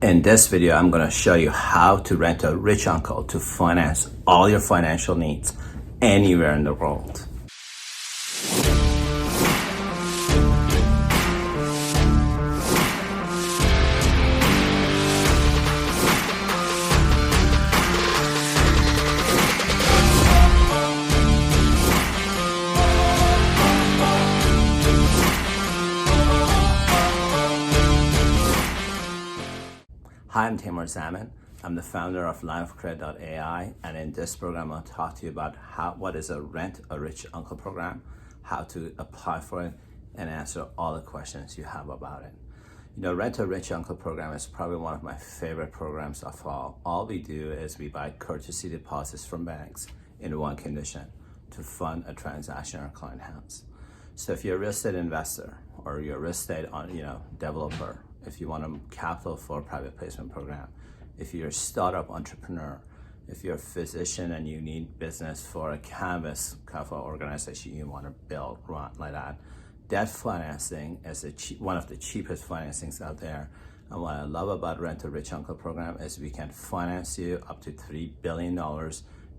In this video, I'm going to show you how to rent a rich uncle to finance all your financial needs anywhere in the world. Hi, I'm Taimour Zaman. I'm the founder of lineofcredit.ai, and in this program, I'll talk to you about what is a Rent a Rich Uncle program, how to apply for it, and answer all the questions you have about it. You know, Rent a Rich Uncle program is probably one of my favorite programs of all. All we do is we buy courtesy deposits from banks in one condition to fund a transaction our client has. So if you're a real estate investor or you're a real estate developer, if you want a capital for a private placement program, if you're a startup entrepreneur, if you're a physician and you need business for a canvas kind of organization you want to build, run like that, debt financing is one of the cheapest financings out there. And what I love about Rent a Rich Uncle program is we can finance you up to $3 billion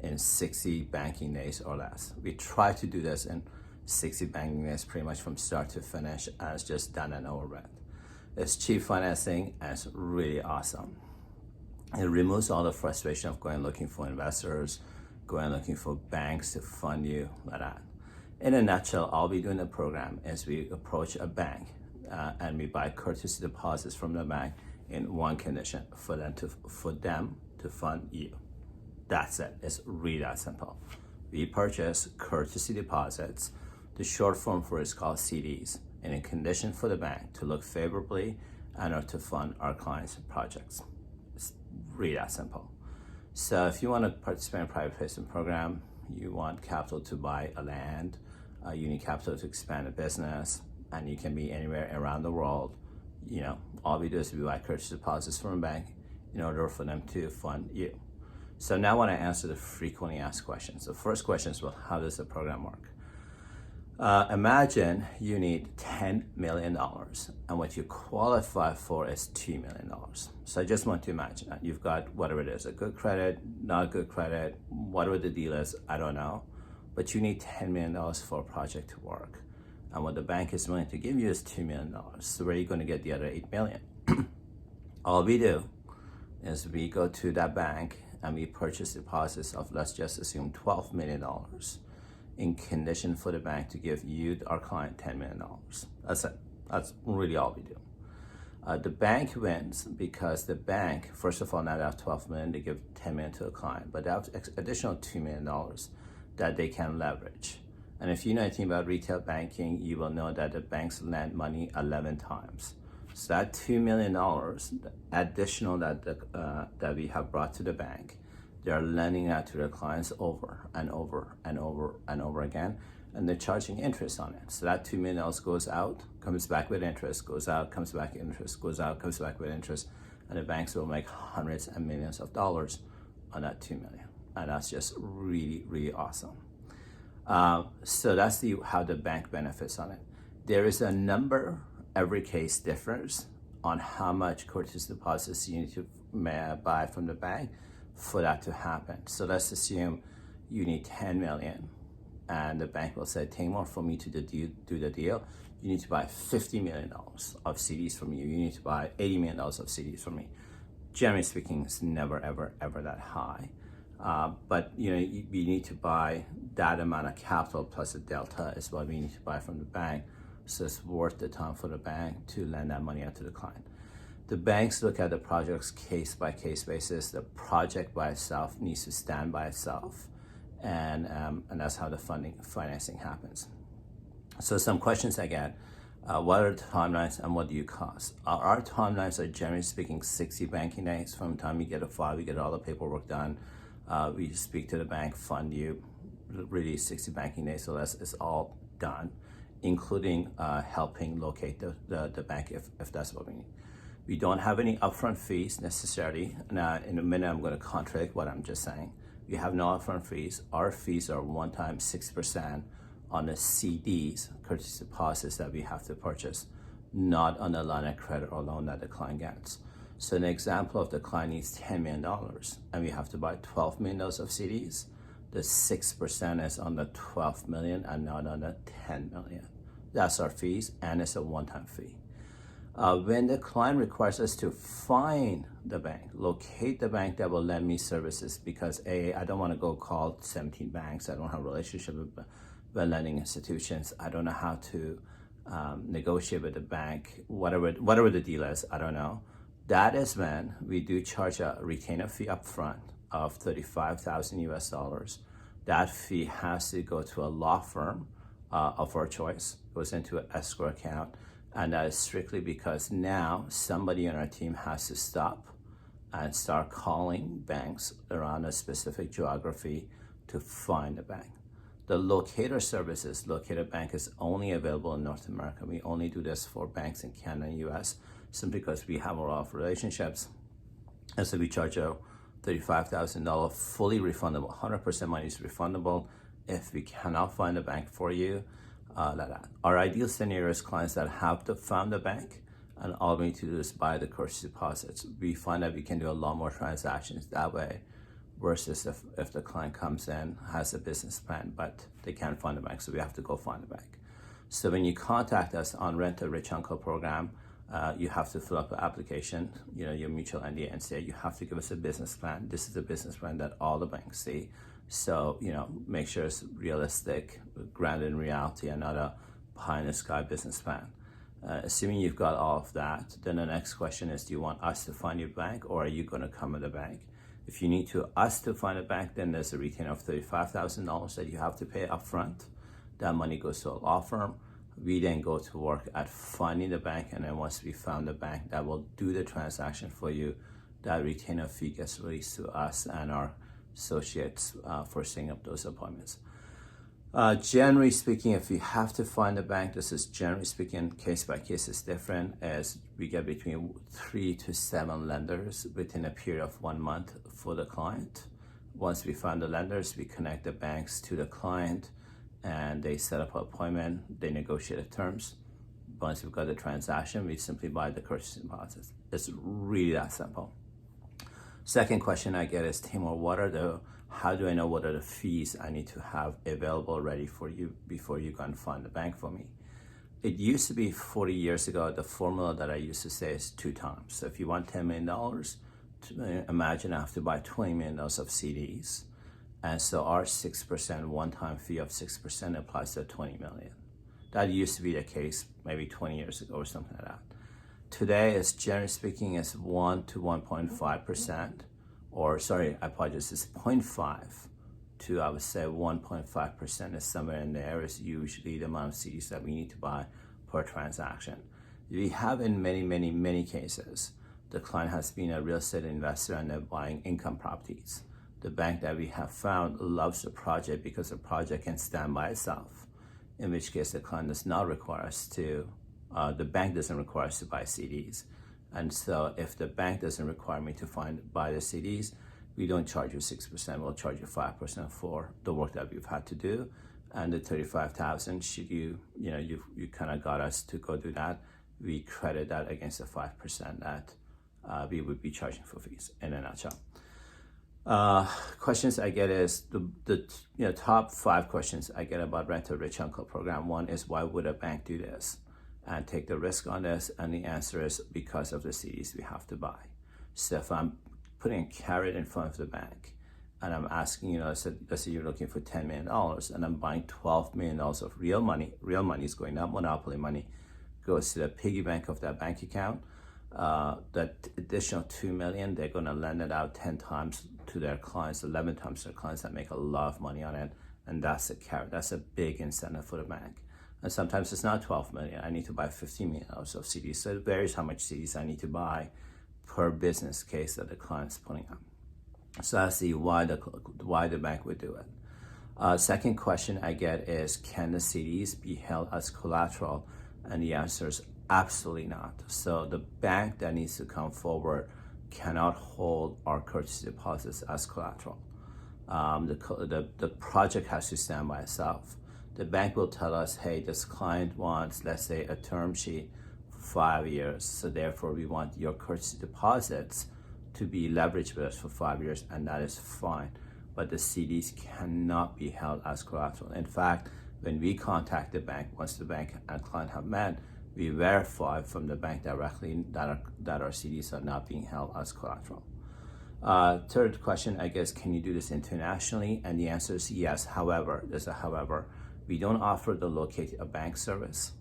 in 60 banking days or less. We try to do this in 60 banking days pretty much from start to finish, and it's just done and over with. It's cheap financing and it's really awesome. It removes all the frustration of going looking for investors, going looking for banks to fund you like that. In a nutshell, all we do in the program is we approach a bank and we buy courtesy deposits from the bank in one condition, for them to fund you. That's it. It's really that simple. We purchase courtesy deposits. The short form for it is called CDs, in a condition for the bank to look favorably and or to fund our clients' projects. It's really that simple. So if you want to participate in a private placement program, you want capital to buy a land, you need capital to expand a business, and you can be anywhere around the world. You know, all we do is we buy courtesy deposits from a bank in order for them to fund you. So now I want to answer the frequently asked questions. The first question is, well, how does the program work? Imagine you need $10 million and what you qualify for is $2 million. So I just want to imagine that you've got whatever it is, a good credit, not good credit, whatever the deal is, I don't know, but you need $10 million for a project to work. And what the bank is willing to give you is $2 million. So where are you going to get the other $8 million? All we do is we go to that bank and we purchase deposits of, let's just assume, $12 million. In condition for the bank to give you, our client, $10 million. That's it. That's really all we do. The bank wins because the bank, first of all, now they have $12 million, they give $10 million to the client, but they have additional $2 million that they can leverage. And if you know anything about retail banking, you will know that the banks lend money 11 times. So that $2 million additional that we have brought to the bank, they are lending out to their clients over and over and over and over again, and they're charging interest on it. So that $2 million goes out, comes back with interest, goes out, comes back with interest, goes out, comes back with interest, and the banks will make hundreds and millions of dollars on that $2 million. And that's just really, really awesome. So that's how the bank benefits on it. There is a number, every case differs, on how much courtesy deposits you need to buy from the bank for that to happen. So let's assume you need 10 million and the bank will say, Taimour, for me to do the deal, you need to buy $50 million of CDs from you. You need to buy $80 million of CDs from me. Generally speaking, it's never, ever, ever that high. But you need to buy that amount of capital plus a delta is what we need to buy from the bank. So it's worth the time for the bank to lend that money out to the client. The banks look at the project's case-by-case basis. The project by itself needs to stand by itself, and that's how the financing happens. So some questions I get, what are the timelines and what do you cost? Our timelines are generally speaking 60 banking days. From the time you get a file, we get all the paperwork done, we speak to the bank, fund you, really 60 banking days, so it's all done, including helping locate the bank if that's what we need. We don't have any upfront fees necessarily. Now, in a minute, I'm going to contradict what I'm just saying. We have no upfront fees. Our fees are one-time 6% on the CDs, courtesy deposits that we have to purchase, not on the line of credit or loan that the client gets. So an example of the client needs $10 million and we have to buy $12 million of CDs, the 6% is on the 12 million and not on the 10 million. That's our fees, and it's a one-time fee. When the client requires us to find the bank, locate the bank that will lend me services, because I don't want to go call 17 banks. I don't have a relationship with lending institutions. I don't know how to negotiate with the bank, whatever the deal is, I don't know. That is when we do charge a retainer fee up front of $35,000 US. That fee has to go to a law firm of our choice, goes into an escrow account, and that is strictly because now somebody on our team has to stop and start calling banks around a specific geography to find a bank. The locator services, locator bank, is only available in North America. We only do this for banks in Canada and US, simply because we have a lot of relationships. And so we charge a $35,000 fully refundable, 100% money is refundable if we cannot find a bank for you. Our ideal scenario is clients that have found a bank and all we need to do is buy the courtesy deposits. We find that we can do a lot more transactions that way versus if the client comes in, has a business plan, but they can't find a bank, so we have to go find a bank. So when you contact us on Rent a Rich Uncle program, you have to fill up an application, your mutual NDA, and say you have to give us a business plan. This is a business plan that all the banks see. So, make sure it's realistic, grounded in reality, and not a pie-in-the-sky business plan. Assuming you've got all of that, then the next question is, do you want us to find your bank, or are you going to come with a bank? If you need us to find a bank, then there's a retainer of $35,000 that you have to pay upfront. That money goes to a law firm. We then go to work at finding the bank, and then once we found the bank that will do the transaction for you, that retainer fee gets released to us and our associates for setting up those appointments. Generally speaking, if you have to find a bank, this is generally speaking, case by case is different, as we get between 3 to 7 lenders within a period of 1 month for the client. Once we find the lenders, we connect the banks to the client and they set up an appointment, they negotiate the terms. Once we've got the transaction, we simply buy the courtesy deposits. It's really that simple. Second question I get is, Taimour, how do I know what are the fees I need to have available ready for you before you go and find the bank for me? It used to be 40 years ago, the formula that I used to say is 2 times. So if you want $10 million, imagine I have to buy $20 million of CDs. And so our 6%, one-time fee of 6% applies to $20 million. That used to be the case maybe 20 years ago or something like that. Today, is generally speaking, is 1 to 1.5%, or sorry, I apologize, it's 0.5 to, I would say, 1.5% is somewhere in there is usually the amount of CDs that we need to buy per transaction. We have in many cases, the client has been a real estate investor and they're buying income properties. The bank that we have found loves the project because the project can stand by itself, in which case the client does not require us to, the bank doesn't require us to buy CDs. And so if the bank doesn't require me to buy the CDs, we don't charge you 6%, we'll charge you 5% for the work that we've had to do. And the $35,000, should you kind of got us to go do that, we credit that against the 5% that we would be charging for fees, in a nutshell. Questions I get is the top 5 questions I get about Rent a Rich Uncle program. One is, why would a bank do this and take the risk on this? And the answer is because of the CDs we have to buy. So if I'm putting a carrot in front of the bank and I'm asking, let's say you're looking for $10 million and I'm buying $12 million of real money is going up, monopoly money goes to the piggy bank of that bank account. That additional $2 million, they're going to lend it out 10 times to their clients, 11 times to their clients that make a lot of money on it. And that's a carrot. That's a big incentive for the bank. And sometimes it's not 12 million. I need to buy $15 million of CDs. So it varies how much CDs I need to buy per business case that the client's putting up. So that's why the bank would do it. Second question I get is, can the CDs be held as collateral? And the answer is absolutely not. So the bank that needs to come forward cannot hold our courtesy deposits as collateral. The project has to stand by itself. The bank will tell us, hey, this client wants, let's say, a term sheet 5 years. So therefore, we want your courtesy deposits to be leveraged with us for 5 years, and that is fine. But the CDs cannot be held as collateral. In fact, when we contact the bank, once the bank and client have met, we verify from the bank directly that our CDs are not being held as collateral. Third question, I guess, can you do this internationally? And the answer is yes. However, there's a however. We don't offer the locate a bank service.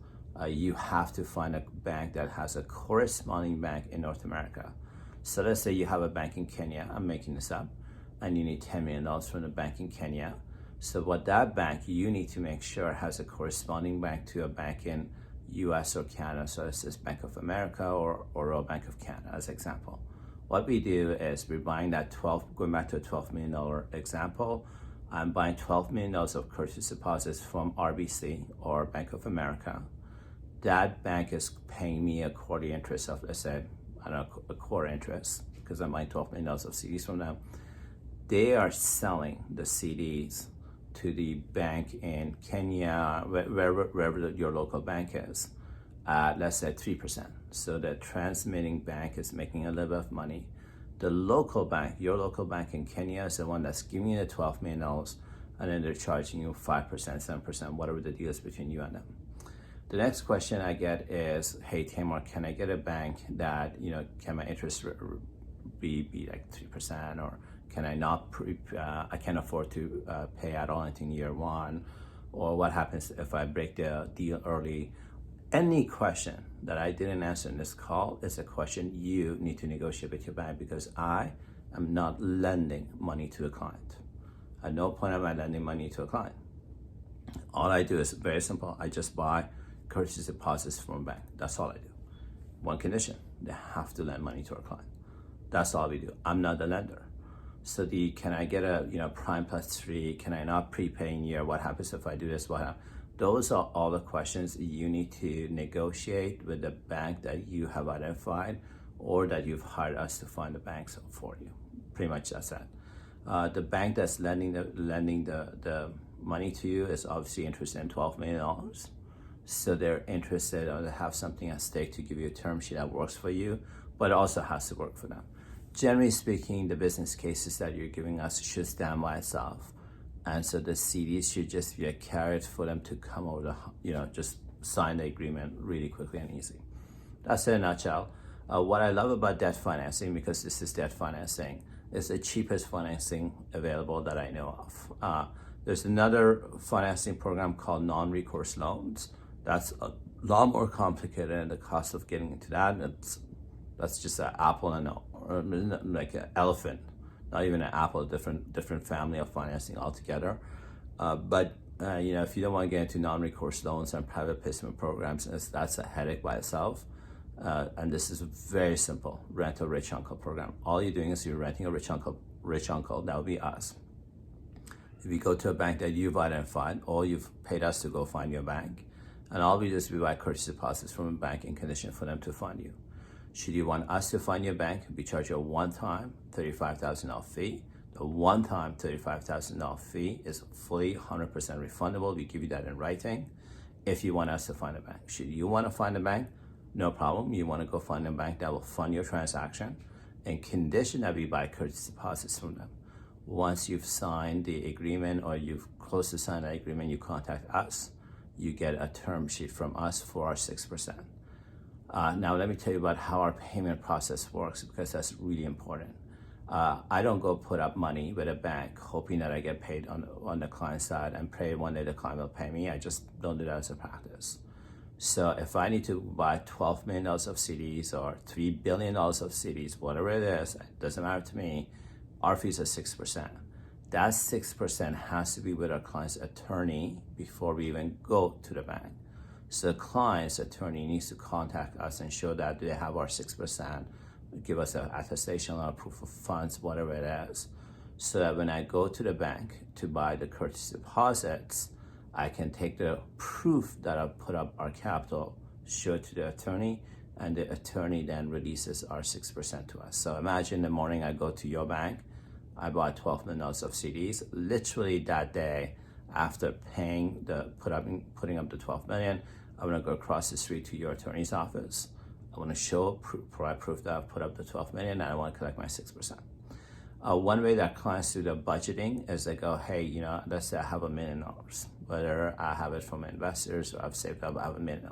You have to find a bank that has a corresponding bank in North America. So let's say you have a bank in Kenya, I'm making this up, and you need $10 million from the bank in Kenya. So what that bank, you need to make sure has a corresponding bank to a bank in US or Canada. So this is Bank of America or Royal Bank of Canada as example. What we do is we're buying that going back to a $12 million example, I'm buying $12 million of courtesy deposits from RBC or Bank of America. That bank is paying me a quarterly interest of, let's say, I don't know, a core interest, because I'm buying $12 million of CDs from them. They are selling the CDs to the bank in Kenya, wherever your local bank is, at let's say 3%. So the transmitting bank is making a little bit of money. The local bank, your local bank in Kenya, is the one that's giving you the $12 million, and then they're charging you 5%, 7%, whatever the deal is between you and them. The next question I get is, hey Taimour, can I get a bank that, can my interest be like 3%, or can I not, I can't afford to pay at all anything year one, or what happens if I break the deal early? Any question that I didn't answer in this call is a question you need to negotiate with your bank, because I am not lending money to a client. At no point am I lending money to a client. All I do is very simple. I just buy courtesy deposits from a bank. That's all I do. One condition, they have to lend money to our client. That's all we do. I'm not the lender. So can I get a prime plus 3? Can I not prepay in year? What happens if I do this? What happens? Those are all the questions you need to negotiate with the bank that you have identified, or that you've hired us to find the banks for you. Pretty much that's it. The bank that's lending the money to you is obviously interested in $12 million. So they're interested, or they have something at stake to give you a term sheet that works for you, but it also has to work for them. Generally speaking, the business cases that you're giving us should stand by itself. And so the CDs should just be a carrot for them to come over just sign the agreement really quickly and easy. That's in a nutshell. What I love about debt financing, because this is debt financing, is the cheapest financing available that I know of. There's another financing program called non-recourse loans. That's a lot more complicated, and the cost of getting into that, that's just an apple and like an elephant. Not even an apple, different family of financing altogether. But if you don't want to get into non-recourse loans and private placement programs, that's a headache by itself. And this is a very simple rent a rich uncle program. All you're doing is you're renting a rich uncle, that would be us. If you go to a bank that you've identified, or you've paid us to go find your bank, and all we do is we buy courtesy deposits from a bank in condition for them to fund you. Should you want us to find your bank, we charge you a one-time $35,000 fee. The one-time $35,000 fee is fully 100% refundable. We give you that in writing if you want us to find a bank. Should you want to find a bank, no problem. You want to go find a bank that will fund your transaction in condition that we buy courtesy deposits from them. Once you've signed the agreement, or you've close to sign that agreement, you contact us. You get a term sheet from us for our 6%. Now let me tell you about how our payment process works, because that's really important. I don't go put up money with a bank hoping that I get paid on the client side and pray one day the client will pay me. I just don't do that as a practice. So if I need to buy $12 million of CDs or $3 billion of CDs, whatever it is, it doesn't matter to me, our fees are 6%. That 6% has to be with our client's attorney before we even go to the bank. So the client's attorney needs to contact us and show that they have our 6%, give us an attestation or proof of funds, whatever it is, so that when I go to the bank to buy the courtesy deposits, I can take the proof that I've put up our capital, show it to the attorney, and the attorney then releases our 6% to us. So imagine the morning I go to your bank, I bought $12 million of CDs. Literally that day, after putting up the $12 million, I'm gonna go across the street to your attorney's office. I wanna provide proof that I've put up the 12 million and I wanna collect my 6%. One way that clients do the budgeting is they go, hey, let's say I have $1 million, whether I have it from investors or I've saved up, I have $1 million.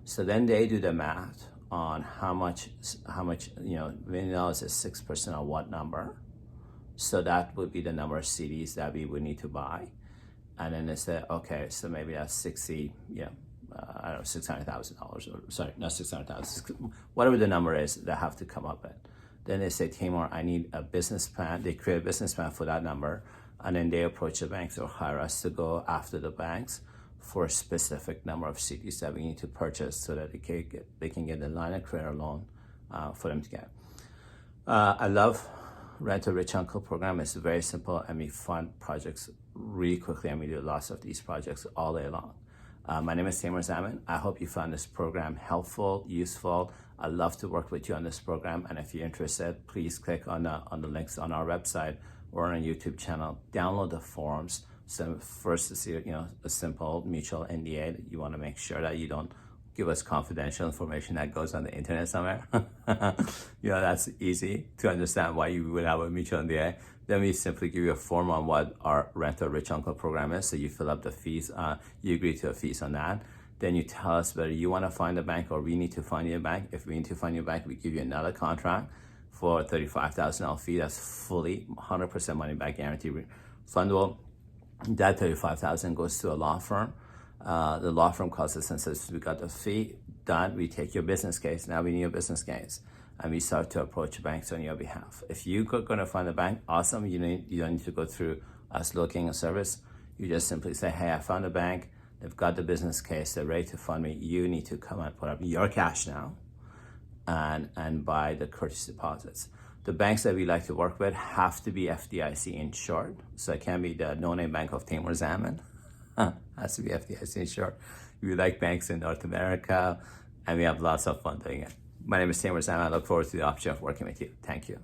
So then they do the math on how much, $1 million is 6% of what number. So that would be the number of CDs that we would need to buy. And then they say, okay, so maybe that's 60, I don't know, $600,000, or sorry, not 600,000, whatever the number is that have to come up with. Then they say, Taimour, I need a business plan. They create a business plan for that number, and then they approach the banks or hire us to go after the banks for a specific number of CDs that we need to purchase so that they can get the line of credit loan for them to get. I love Rent a Rich Uncle program. It's very simple, and we fund projects really quickly, and we do lots of these projects all day long. My name is Taimour Zaman. I hope you found this program helpful, useful. I'd love to work with you on this program, and if you're interested, please click on the links on our website or on our YouTube channel. Download the forms. So first to see, a simple mutual NDA that you want to make sure that you don't give us confidential information that goes on the internet somewhere. That's easy to understand why you would have a mutual NDA. Then we simply give you a form on what our Rent a Rich Uncle program is. So you fill up the fees, you agree to the fees on that. Then you tell us whether you want to find a bank or we need to find you a bank. If we need to find you a bank, we give you another contract for a $35,000 fee. That's fully 100% money back guarantee refundable. That $35,000 goes to a law firm. The law firm calls us and says, we got the fee done, we take your business case, now we need your business case. And we start to approach banks on your behalf. If you're gonna find a bank, awesome, you don't need to go through us looking a service. You just simply say, hey, I found a bank, they've got the business case, they're ready to fund me. You need to come and put up your cash now and buy the courtesy deposits. The banks that we like to work with have to be FDIC insured. So it can't be the no-name bank of Taimour Zaman. Has to be FDIC insured. We like banks in North America, and we have lots of fun doing it. My name is Taimour Zaman. I look forward to the option of working with you. Thank you.